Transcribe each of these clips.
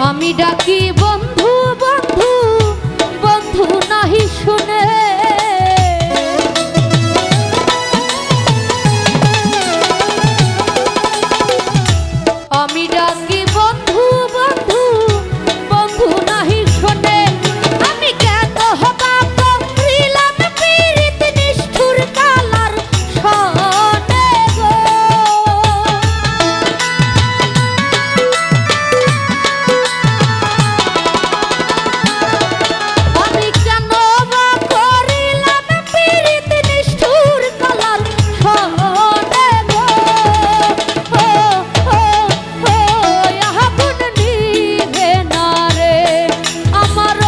আমি ডাকি বন্ধু বন্ধু বন্ধু নাহি শুনে, আমি ডাকি বন্ধু বন্ধু বন্ধু নাহি শুনে, আমি কেন হবা করিলাম পীড়িত নিষ্ঠুর কালার শোনে গো। আমি কেন বা করিলাম পীড়িত নিষ্ঠুর কালার শোনে গো। আগুন নিভে না রে আমার,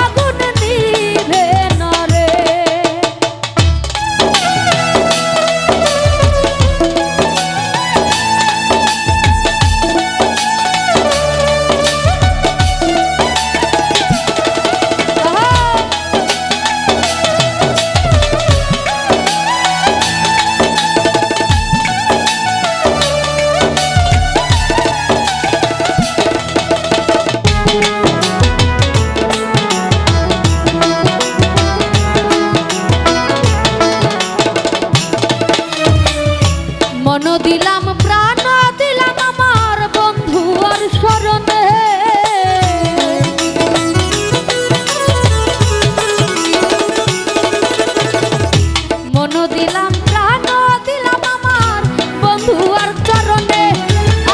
আগুন নিভে না রে। মন দিলাম প্রাণ দিলাম আমার বন্ধু আর শরণে, মন দিলাম প্রাণ দিলাম আমার বন্ধু আর চরণে।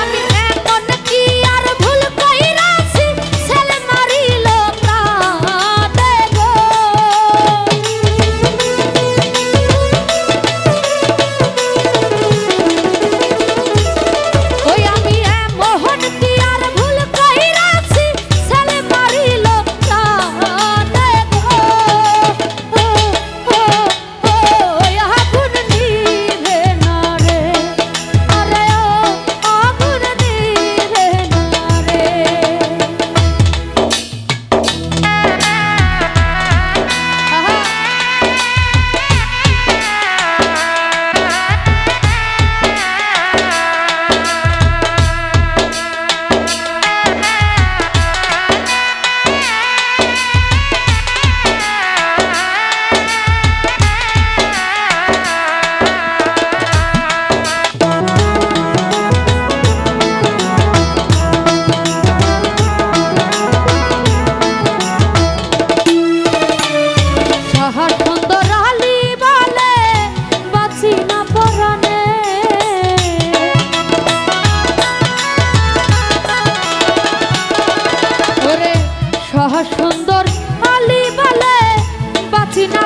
আমি এখন কি আর ভুল কইরাছি ছেলে মারিল প্রাণে গো। ওই আমি মোহন কি আর ভুল কইরাছি ছেলে মারিল প্রাণে গো। আগুন নিভে না রে আরে, আগুন নিভে না রে। শহর সুন্দর আলি বলে বাঁচি না পরাণে, ওরে শহর সুন্দর আলি বলে বাঁচি না